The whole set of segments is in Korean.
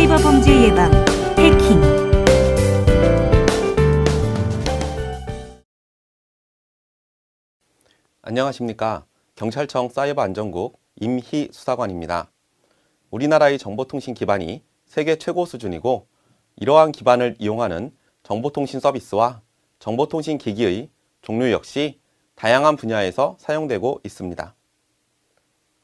사이버 범죄 예방, 해킹. 안녕하십니까. 경찰청 사이버안전국 임희 수사관입니다. 우리나라의 정보통신 기반이 세계 최고 수준이고 이러한 기반을 이용하는 정보통신 서비스와 정보통신 기기의 종류 역시 다양한 분야에서 사용되고 있습니다.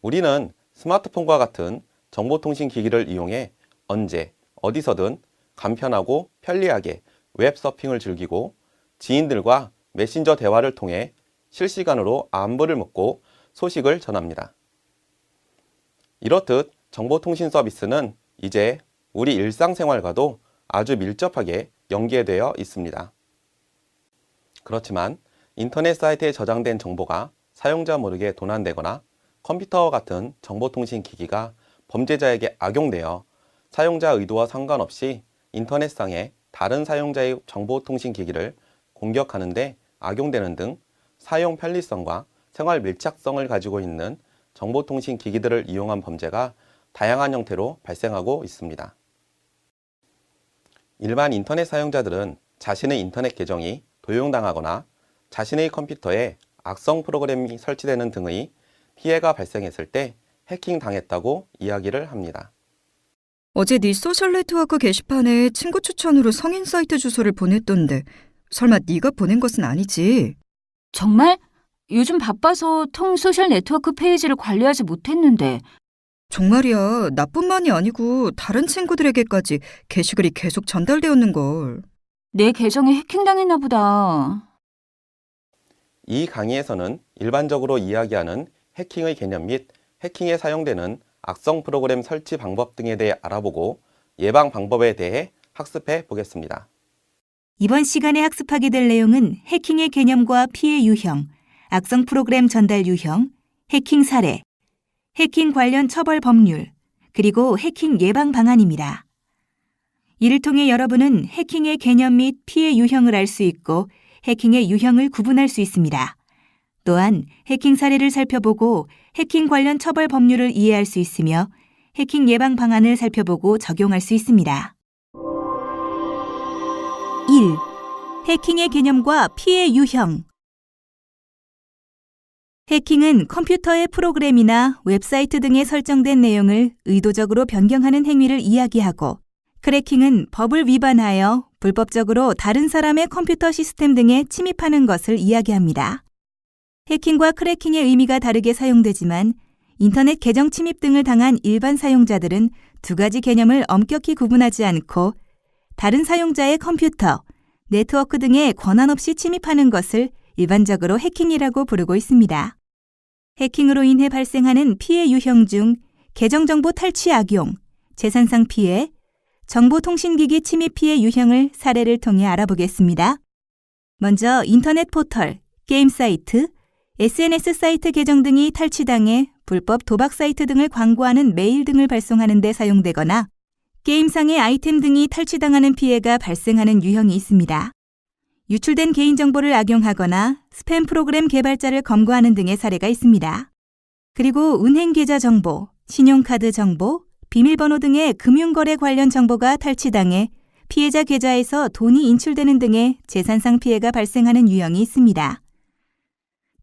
우리는 스마트폰과 같은 정보통신 기기를 이용해 언제, 어디서든 간편하고 편리하게 웹서핑을 즐기고 지인들과 메신저 대화를 통해 실시간으로 안부를 묻고 소식을 전합니다. 이렇듯 정보통신 서비스는 이제 우리 일상생활과도 아주 밀접하게 연계되어 있습니다. 그렇지만 인터넷 사이트에 저장된 정보가 사용자 모르게 도난되거나 컴퓨터와 같은 정보통신 기기가 범죄자에게 악용되어 사용자 의도와 상관없이 인터넷상의 다른 사용자의 정보통신 기기를 공격하는 데 악용되는 등 사용 편리성과 생활 밀착성을 가지고 있는 정보통신 기기들을 이용한 범죄가 다양한 형태로 발생하고 있습니다. 일반 인터넷 사용자들은 자신의 인터넷 계정이 도용당하거나 자신의 컴퓨터에 악성 프로그램이 설치되는 등의 피해가 발생했을 때 해킹당했다고 이야기를 합니다. 어제 네 소셜 네트워크 게시판에 친구 추천으로 성인 사이트 주소를 보냈던데 설마 네가 보낸 것은 아니지? 정말? 요즘 바빠서 통 소셜 네트워크 페이지를 관리하지 못했는데. 정말이야. 나뿐만이 아니고 다른 친구들에게까지 게시글이 계속 전달되었는걸. 내 계정이 해킹당했나 보다. 이 강의에서는 일반적으로 이야기하는 해킹의 개념 및 해킹에 사용되는 악성 프로그램 설치 방법 등에 대해 알아보고 예방 방법에 대해 학습해 보겠습니다. 이번 시간에 학습하게 될 내용은 해킹의 개념과 피해 유형, 악성 프로그램 전달 유형, 해킹 사례, 해킹 관련 처벌 법률, 그리고 해킹 예방 방안입니다. 이를 통해 여러분은 해킹의 개념 및 피해 유형을 알 수 있고 해킹의 유형을 구분할 수 있습니다. 또한 해킹 사례를 살펴보고 해킹 관련 처벌 법률을 이해할 수 있으며 해킹 예방 방안을 살펴보고 적용할 수 있습니다. 1. 해킹의 개념과 피해 유형. 해킹은 컴퓨터의 프로그램이나 웹사이트 등에 설정된 내용을 의도적으로 변경하는 행위를 이야기하고, 크래킹은 법을 위반하여 불법적으로 다른 사람의 컴퓨터 시스템 등에 침입하는 것을 이야기합니다. 해킹과 크래킹의 의미가 다르게 사용되지만 인터넷 계정 침입 등을 당한 일반 사용자들은 두 가지 개념을 엄격히 구분하지 않고 다른 사용자의 컴퓨터, 네트워크 등에 권한 없이 침입하는 것을 일반적으로 해킹이라고 부르고 있습니다. 해킹으로 인해 발생하는 피해 유형 중 계정정보 탈취 악용, 재산상 피해, 정보통신기기 침입 피해 유형을 사례를 통해 알아보겠습니다. 먼저 인터넷 포털, 게임 사이트, SNS 사이트 계정 등이 탈취당해 불법 도박 사이트 등을 광고하는 메일 등을 발송하는 데 사용되거나 게임상의 아이템 등이 탈취당하는 피해가 발생하는 유형이 있습니다. 유출된 개인정보를 악용하거나 스팸 프로그램 개발자를 검거하는 등의 사례가 있습니다. 그리고 은행 계좌 정보, 신용카드 정보, 비밀번호 등의 금융거래 관련 정보가 탈취당해 피해자 계좌에서 돈이 인출되는 등의 재산상 피해가 발생하는 유형이 있습니다.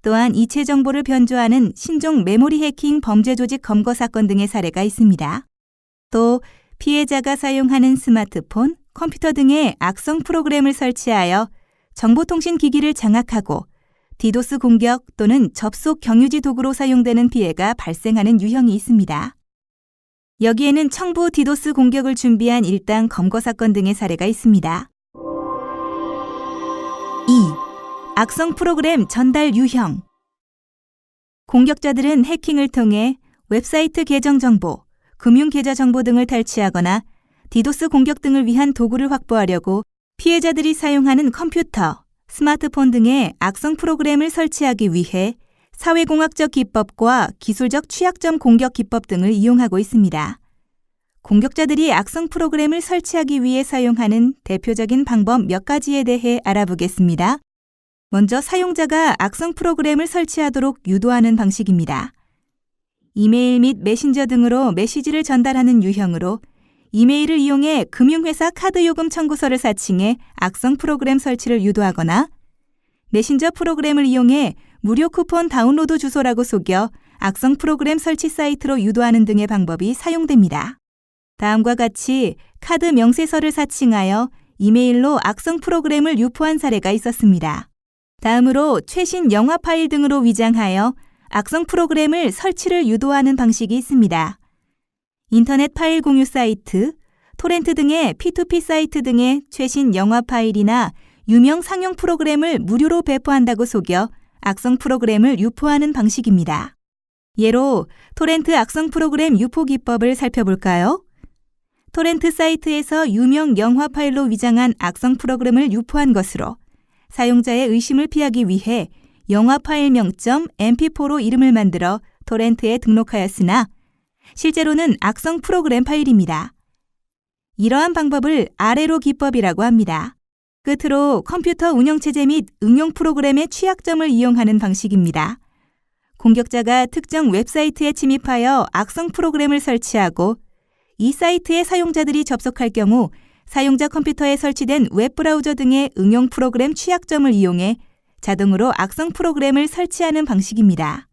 또한 이체 정보를 변조하는 신종 메모리 해킹 범죄 조직 검거 사건 등의 사례가 있습니다. 또 피해자가 사용하는 스마트폰, 컴퓨터 등의 악성 프로그램을 설치하여 정보통신 기기를 장악하고 디도스 공격 또는 접속 경유지 도구로 사용되는 피해가 발생하는 유형이 있습니다. 여기에는 청부 디도스 공격을 준비한 일당 검거 사건 등의 사례가 있습니다. 2. 악성 프로그램 전달 유형. 공격자들은 해킹을 통해 웹사이트 계정 정보, 금융 계좌 정보 등을 탈취하거나 디도스 공격 등을 위한 도구를 확보하려고 피해자들이 사용하는 컴퓨터, 스마트폰 등의 악성 프로그램을 설치하기 위해 사회공학적 기법과 기술적 취약점 공격 기법 등을 이용하고 있습니다. 공격자들이 악성 프로그램을 설치하기 위해 사용하는 대표적인 방법 몇 가지에 대해 알아보겠습니다. 먼저 사용자가 악성 프로그램을 설치하도록 유도하는 방식입니다. 이메일 및 메신저 등으로 메시지를 전달하는 유형으로 이메일을 이용해 금융회사 카드요금 청구서를 사칭해 악성 프로그램 설치를 유도하거나 메신저 프로그램을 이용해 무료 쿠폰 다운로드 주소라고 속여 악성 프로그램 설치 사이트로 유도하는 등의 방법이 사용됩니다. 다음과 같이 카드 명세서를 사칭하여 이메일로 악성 프로그램을 유포한 사례가 있었습니다. 다음으로 최신 영화 파일 등으로 위장하여 악성 프로그램을 설치를 유도하는 방식이 있습니다. 인터넷 파일 공유 사이트, 토렌트 등의 P2P 사이트 등의 최신 영화 파일이나 유명 상용 프로그램을 무료로 배포한다고 속여 악성 프로그램을 유포하는 방식입니다. 예로 토렌트 악성 프로그램 유포 기법을 살펴볼까요? 토렌트 사이트에서 유명 영화 파일로 위장한 악성 프로그램을 유포한 것으로 사용자의 의심을 피하기 위해 영화 파일명 .mp4로 이름을 만들어 토렌트에 등록하였으나 실제로는 악성 프로그램 파일입니다. 이러한 방법을 아래로 기법이라고 합니다. 끝으로 컴퓨터 운영체제 및 응용 프로그램의 취약점을 이용하는 방식입니다. 공격자가 특정 웹사이트에 침입하여 악성 프로그램을 설치하고 이 사이트에 사용자들이 접속할 경우 사용자 컴퓨터에 설치된 웹브라우저 등의 응용 프로그램 취약점을 이용해 자동으로 악성 프로그램을 설치하는 방식입니다.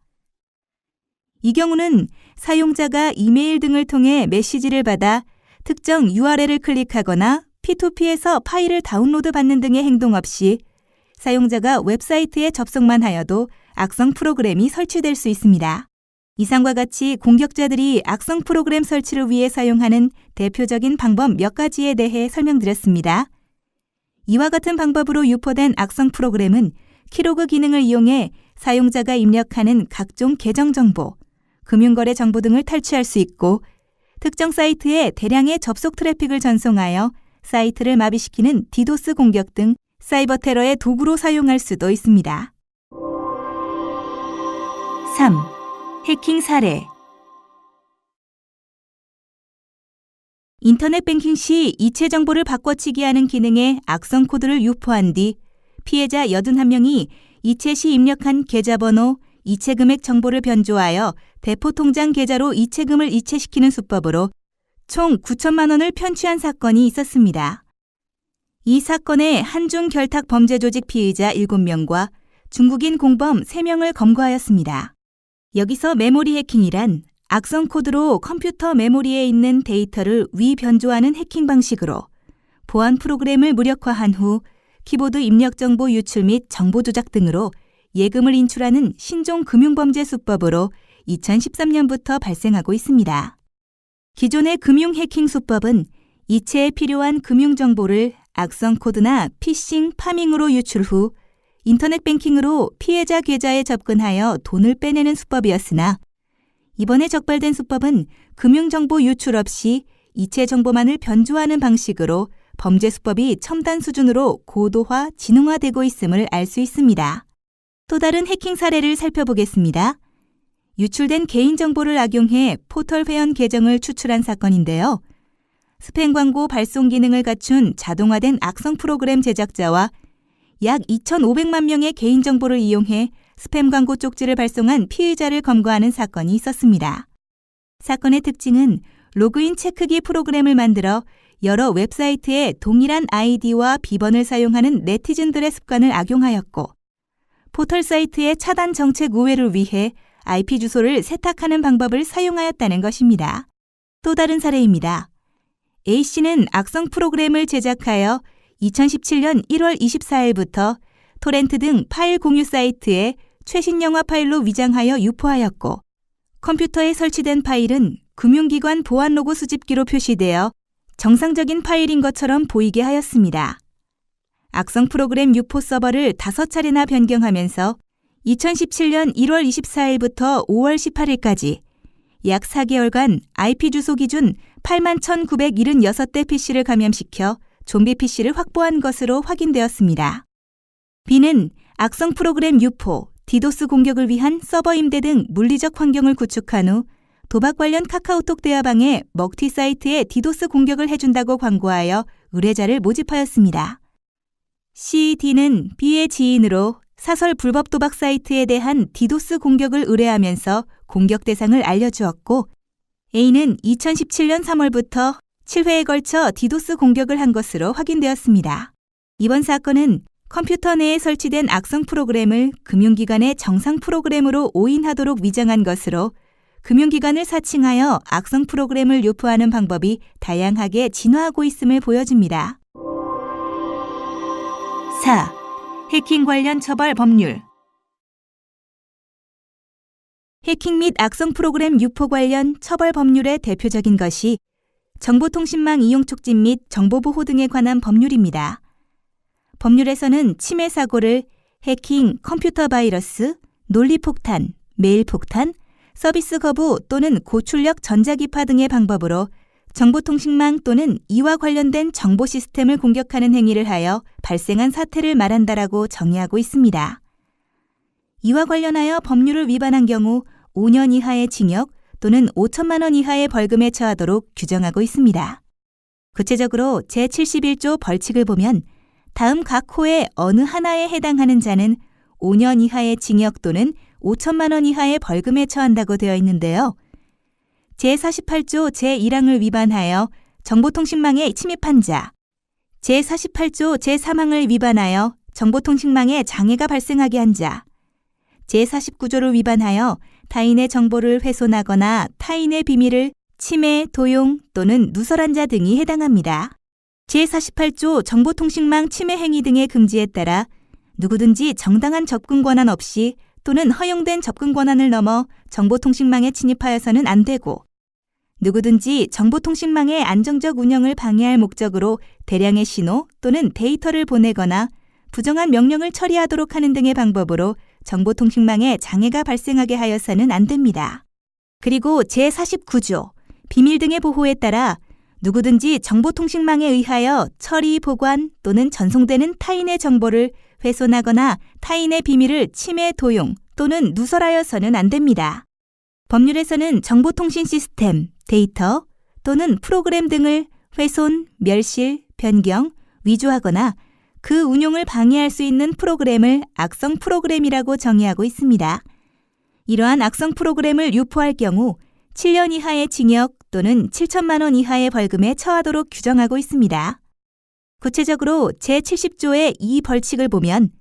이 경우는 사용자가 이메일 등을 통해 메시지를 받아 특정 URL을 클릭하거나 P2P에서 파일을 다운로드 받는 등의 행동 없이 사용자가 웹사이트에 접속만 하여도 악성 프로그램이 설치될 수 있습니다. 이상과 같이 공격자들이 악성 프로그램 설치를 위해 사용하는 대표적인 방법 몇 가지에 대해 설명드렸습니다. 이와 같은 방법으로 유포된 악성 프로그램은 키로그 기능을 이용해 사용자가 입력하는 각종 계정 정보, 금융거래 정보 등을 탈취할 수 있고 특정 사이트에 대량의 접속 트래픽을 전송하여 사이트를 마비시키는 디도스 공격 등 사이버 테러의 도구로 사용할 수도 있습니다. 3. 해킹 사례. 인터넷 뱅킹 시 이체 정보를 바꿔치기 하는 기능에 악성 코드를 유포한 뒤 피해자 81명이 이체 시 입력한 계좌번호, 이체 금액 정보를 변조하여 대포통장 계좌로 이체금을 이체시키는 수법으로 총 9천만 원을 편취한 사건이 있었습니다. 이 사건의 한중 결탁 범죄 조직 피의자 7명과 중국인 공범 3명을 검거하였습니다. 여기서 메모리 해킹이란 악성 코드로 컴퓨터 메모리에 있는 데이터를 위변조하는 해킹 방식으로 보안 프로그램을 무력화한 후 키보드 입력 정보 유출 및 정보 조작 등으로 예금을 인출하는 신종 금융범죄 수법으로 2013년부터 발생하고 있습니다. 기존의 금융 해킹 수법은 이체에 필요한 금융 정보를 악성 코드나 피싱, 파밍으로 유출 후 인터넷 뱅킹으로 피해자 계좌에 접근하여 돈을 빼내는 수법이었으나 이번에 적발된 수법은 금융정보 유출 없이 이체 정보만을 변조하는 방식으로 범죄 수법이 첨단 수준으로 고도화, 지능화되고 있음을 알 수 있습니다. 또 다른 해킹 사례를 살펴보겠습니다. 유출된 개인정보를 악용해 포털 회원 계정을 추출한 사건인데요. 스팸 광고 발송 기능을 갖춘 자동화된 악성 프로그램 제작자와 약 2,500만 명의 개인정보를 이용해 스팸 광고 쪽지를 발송한 피의자를 검거하는 사건이 있었습니다. 사건의 특징은 로그인 체크기 프로그램을 만들어 여러 웹사이트에 동일한 아이디와 비번을 사용하는 네티즌들의 습관을 악용하였고 포털 사이트의 차단 정책 우회를 위해 IP 주소를 세탁하는 방법을 사용하였다는 것입니다. 또 다른 사례입니다. A씨는 악성 프로그램을 제작하여 2017년 1월 24일부터 토렌트 등 파일 공유 사이트에 최신 영화 파일로 위장하여 유포하였고 컴퓨터에 설치된 파일은 금융기관 보안 로고 수집기로 표시되어 정상적인 파일인 것처럼 보이게 하였습니다. 악성 프로그램 유포 서버를 5차례나 변경하면서 2017년 1월 24일부터 5월 18일까지 약 4개월간 IP 주소 기준 81,976대 PC를 감염시켜 좀비 PC를 확보한 것으로 확인되었습니다. B는 악성 프로그램 유포, 디도스 공격을 위한 서버 임대 등 물리적 환경을 구축한 후 도박 관련 카카오톡 대화방에 먹튀 사이트에 디도스 공격을 해준다고 광고하여 의뢰자를 모집하였습니다. C, D는 B의 지인으로 사설 불법 도박 사이트에 대한 디도스 공격을 의뢰하면서 공격 대상을 알려주었고 A는 2017년 3월부터 7회에 걸쳐 디도스 공격을 한 것으로 확인되었습니다. 이번 사건은 컴퓨터 내에 설치된 악성 프로그램을 금융기관의 정상 프로그램으로 오인하도록 위장한 것으로 금융기관을 사칭하여 악성 프로그램을 유포하는 방법이 다양하게 진화하고 있음을 보여줍니다. 4. 해킹 관련 처벌 법률. 해킹 및 악성 프로그램 유포 관련 처벌 법률의 대표적인 것이 정보통신망 이용 촉진 및 정보보호 등에 관한 법률입니다. 법률에서는 침해 사고를 해킹, 컴퓨터 바이러스, 논리폭탄, 메일폭탄, 서비스 거부 또는 고출력 전자기파 등의 방법으로 정보통신망 또는 이와 관련된 정보 시스템을 공격하는 행위를 하여 발생한 사태를 말한다라고 정의하고 있습니다. 이와 관련하여 법률을 위반한 경우 5년 이하의 징역 또는 5천만 원 이하의 벌금에 처하도록 규정하고 있습니다. 구체적으로 제71조 벌칙을 보면 다음 각 호의 어느 하나에 해당하는 자는 5년 이하의 징역 또는 5천만 원 이하의 벌금에 처한다고 되어 있는데요. 제48조 제1항을 위반하여 정보통신망에 침입한 자, 제48조 제3항을 위반하여 정보통신망에 장애가 발생하게 한 자, 제49조를 위반하여 타인의 정보를 훼손하거나 타인의 비밀을 침해, 도용 또는 누설한 자 등이 해당합니다. 제48조 정보통신망 침해 행위 등의 금지에 따라 누구든지 정당한 접근 권한 없이 또는 허용된 접근 권한을 넘어 정보통신망에 침입하여서는 안 되고 누구든지 정보통신망의 안정적 운영을 방해할 목적으로 대량의 신호 또는 데이터를 보내거나 부정한 명령을 처리하도록 하는 등의 방법으로 정보통신망에 장애가 발생하게 하여서는 안 됩니다. 그리고 제49조 비밀 등의 보호에 따라 누구든지 정보통신망에 의하여 처리, 보관 또는 전송되는 타인의 정보를 훼손하거나 타인의 비밀을 침해, 도용 또는 누설하여서는 안 됩니다. 법률에서는 정보통신 시스템, 데이터 또는 프로그램 등을 훼손, 멸실, 변경, 위조하거나 그 운용을 방해할 수 있는 프로그램을 악성 프로그램이라고 정의하고 있습니다. 이러한 악성 프로그램을 유포할 경우 7년 이하의 징역 또는 7천만 원 이하의 벌금에 처하도록 규정하고 있습니다. 구체적으로 제70조의 이 벌칙을 보면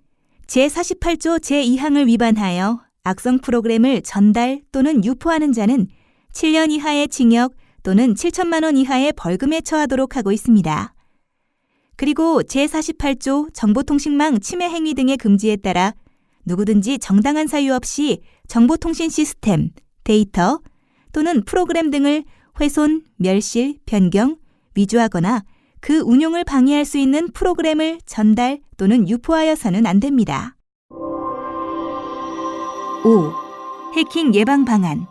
제48조 제2항을 위반하여 악성 프로그램을 전달 또는 유포하는 자는 7년 이하의 징역 또는 7천만 원 이하의 벌금에 처하도록 하고 있습니다. 그리고 제48조 정보통신망 침해 행위 등의 금지에 따라 누구든지 정당한 사유 없이 정보통신 시스템, 데이터 또는 프로그램 등을 훼손, 멸실, 변경, 위조하거나 그 운용을 방해할 수 있는 프로그램을 전달 또는 유포하여서는 안 됩니다. 5. 해킹 예방 방안.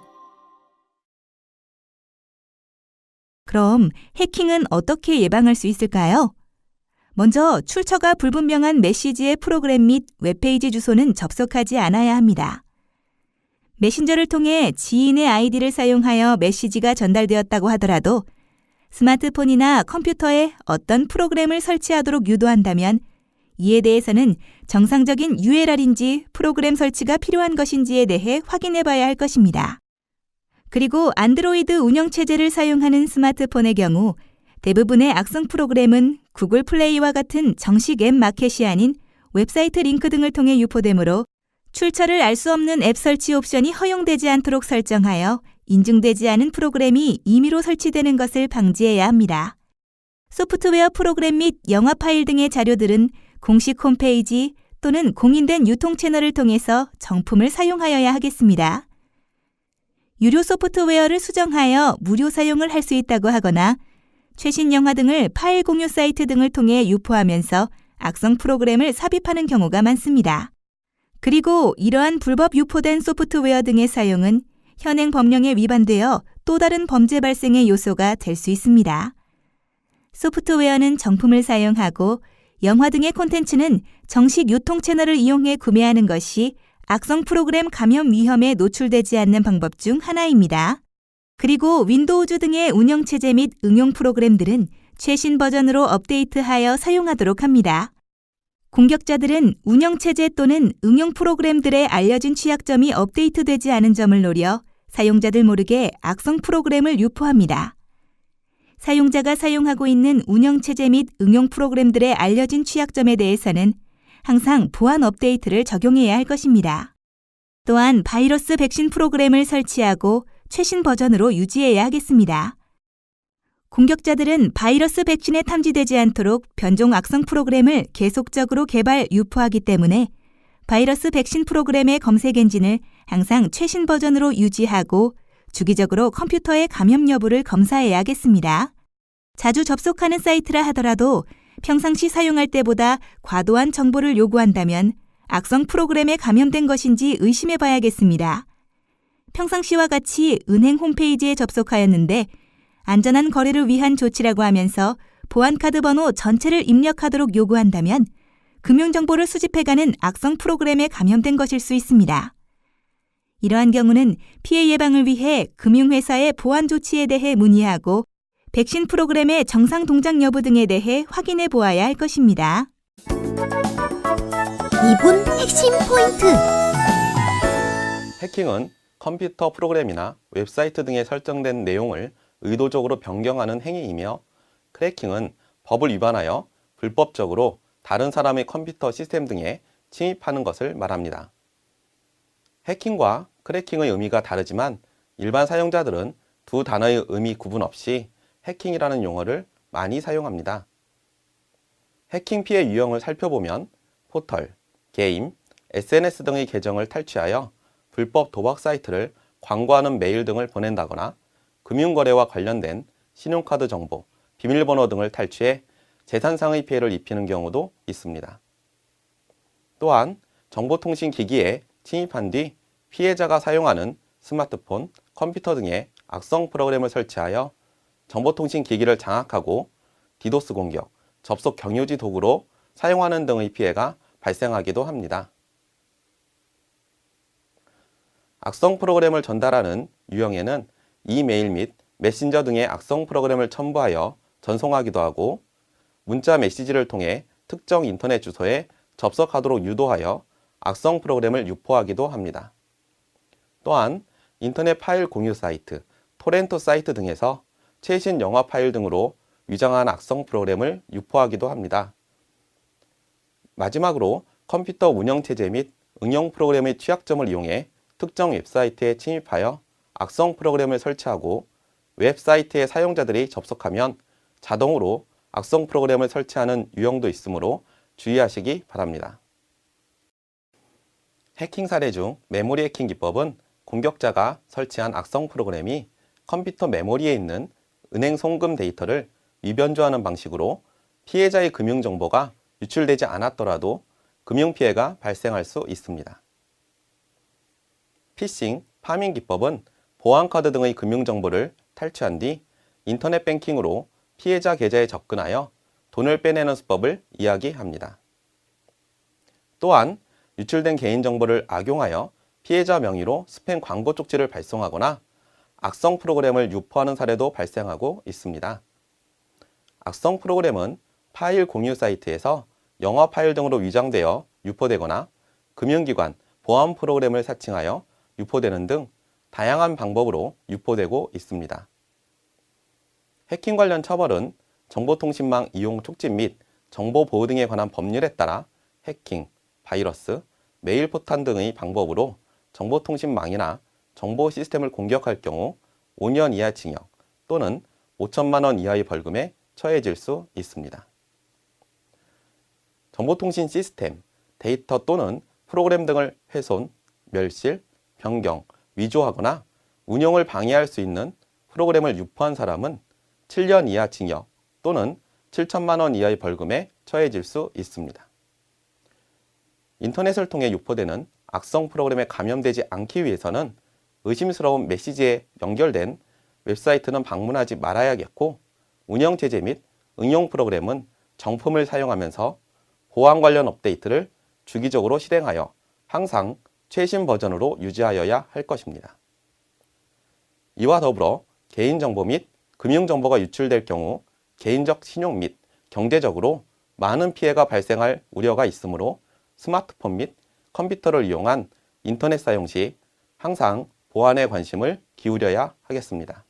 그럼 해킹은 어떻게 예방할 수 있을까요? 먼저 출처가 불분명한 메시지의 프로그램 및 웹페이지 주소는 접속하지 않아야 합니다. 메신저를 통해 지인의 아이디를 사용하여 메시지가 전달되었다고 하더라도 스마트폰이나 컴퓨터에 어떤 프로그램을 설치하도록 유도한다면 이에 대해서는 정상적인 URL인지 프로그램 설치가 필요한 것인지에 대해 확인해 봐야 할 것입니다. 그리고 안드로이드 운영체제를 사용하는 스마트폰의 경우 대부분의 악성 프로그램은 구글 플레이와 같은 정식 앱 마켓이 아닌 웹사이트 링크 등을 통해 유포되므로 출처를 알 수 없는 앱 설치 옵션이 허용되지 않도록 설정하여 인증되지 않은 프로그램이 임의로 설치되는 것을 방지해야 합니다. 소프트웨어 프로그램 및 영화 파일 등의 자료들은 공식 홈페이지 또는 공인된 유통 채널을 통해서 정품을 사용하여야 하겠습니다. 유료 소프트웨어를 수정하여 무료 사용을 할 수 있다고 하거나 최신 영화 등을 파일 공유 사이트 등을 통해 유포하면서 악성 프로그램을 삽입하는 경우가 많습니다. 그리고 이러한 불법 유포된 소프트웨어 등의 사용은 현행 법령에 위반되어 또 다른 범죄 발생의 요소가 될 수 있습니다. 소프트웨어는 정품을 사용하고 영화 등의 콘텐츠는 정식 유통 채널을 이용해 구매하는 것이 악성 프로그램 감염 위험에 노출되지 않는 방법 중 하나입니다. 그리고 윈도우즈 등의 운영체제 및 응용 프로그램들은 최신 버전으로 업데이트하여 사용하도록 합니다. 공격자들은 운영체제 또는 응용 프로그램들의 알려진 취약점이 업데이트되지 않은 점을 노려 사용자들 모르게 악성 프로그램을 유포합니다. 사용자가 사용하고 있는 운영체제 및 응용 프로그램들의 알려진 취약점에 대해서는 항상 보안 업데이트를 적용해야 할 것입니다. 또한 바이러스 백신 프로그램을 설치하고 최신 버전으로 유지해야 하겠습니다. 공격자들은 바이러스 백신에 탐지되지 않도록 변종 악성 프로그램을 계속적으로 개발, 유포하기 때문에 바이러스 백신 프로그램의 검색 엔진을 항상 최신 버전으로 유지하고 주기적으로 컴퓨터의 감염 여부를 검사해야 하겠습니다. 자주 접속하는 사이트라 하더라도 평상시 사용할 때보다 과도한 정보를 요구한다면 악성 프로그램에 감염된 것인지 의심해 봐야겠습니다. 평상시와 같이 은행 홈페이지에 접속하였는데 안전한 거래를 위한 조치라고 하면서 보안카드 번호 전체를 입력하도록 요구한다면 금융정보를 수집해가는 악성 프로그램에 감염된 것일 수 있습니다. 이러한 경우는 피해 예방을 위해 금융회사의 보안 조치에 대해 문의하고 백신 프로그램의 정상 동작 여부 등에 대해 확인해 보아야 할 것입니다. 2분 핵심 포인트. 해킹은 컴퓨터 프로그램이나 웹사이트 등에 설정된 내용을 의도적으로 변경하는 행위이며, 크래킹은 법을 위반하여 불법적으로 다른 사람의 컴퓨터 시스템 등에 침입하는 것을 말합니다. 해킹과 크래킹의 의미가 다르지만 일반 사용자들은 두 단어의 의미 구분 없이 해킹이라는 용어를 많이 사용합니다. 해킹 피해 유형을 살펴보면 포털, 게임, SNS 등의 계정을 탈취하여 불법 도박 사이트를 광고하는 메일 등을 보낸다거나 금융거래와 관련된 신용카드 정보, 비밀번호 등을 탈취해 재산상의 피해를 입히는 경우도 있습니다. 또한 정보통신기기에 침입한 뒤 피해자가 사용하는 스마트폰, 컴퓨터 등에 악성 프로그램을 설치하여 정보통신기기를 장악하고 디도스 공격, 접속 경유지 도구로 사용하는 등의 피해가 발생하기도 합니다. 악성 프로그램을 전달하는 유형에는 이메일 및 메신저 등의 악성 프로그램을 첨부하여 전송하기도 하고, 문자 메시지를 통해 특정 인터넷 주소에 접속하도록 유도하여 악성 프로그램을 유포하기도 합니다. 또한 인터넷 파일 공유 사이트, 토렌토 사이트 등에서 최신 영화 파일 등으로 위장한 악성 프로그램을 유포하기도 합니다. 마지막으로 컴퓨터 운영체제 및 응용 프로그램의 취약점을 이용해 특정 웹사이트에 침입하여 악성 프로그램을 설치하고 웹사이트의 사용자들이 접속하면 자동으로 악성 프로그램을 설치하는 유형도 있으므로 주의하시기 바랍니다. 해킹 사례 중 메모리 해킹 기법은 공격자가 설치한 악성 프로그램이 컴퓨터 메모리에 있는 은행 송금 데이터를 위변조하는 방식으로 피해자의 금융정보가 유출되지 않았더라도 금융피해가 발생할 수 있습니다. 피싱, 파밍 기법은 보안카드 등의 금융정보를 탈취한 뒤 인터넷 뱅킹으로 피해자 계좌에 접근하여 돈을 빼내는 수법을 이야기합니다. 또한 유출된 개인정보를 악용하여 피해자 명의로 스팸 광고 쪽지를 발송하거나 악성 프로그램을 유포하는 사례도 발생하고 있습니다. 악성 프로그램은 파일 공유 사이트에서 영화 파일 등으로 위장되어 유포되거나 금융기관, 보안 프로그램을 사칭하여 유포되는 등 다양한 방법으로 유포되고 있습니다. 해킹 관련 처벌은 정보통신망 이용 촉진 및 정보보호 등에 관한 법률에 따라 해킹, 바이러스, 메일 포탄 등의 방법으로 정보통신망이나 정보 시스템을 공격할 경우 5년 이하 징역 또는 5천만 원 이하의 벌금에 처해질 수 있습니다. 정보통신 시스템, 데이터 또는 프로그램 등을 훼손, 멸실, 변경, 위조하거나 운용을 방해할 수 있는 프로그램을 유포한 사람은 7년 이하 징역 또는 7천만 원 이하의 벌금에 처해질 수 있습니다. 인터넷을 통해 유포되는 악성 프로그램에 감염되지 않기 위해서는 의심스러운 메시지에 연결된 웹사이트는 방문하지 말아야겠고, 운영체제 및 응용 프로그램은 정품을 사용하면서 보안 관련 업데이트를 주기적으로 실행하여 항상 최신 버전으로 유지하여야 할 것입니다. 이와 더불어 개인정보 및 금융정보가 유출될 경우 개인적 신용 및 경제적으로 많은 피해가 발생할 우려가 있으므로 스마트폰 및 컴퓨터를 이용한 인터넷 사용 시 항상 보안에 관심을 기울여야 하겠습니다.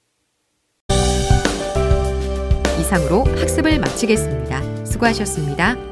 이상으로 학습을 마치겠습니다. 수고하셨습니다.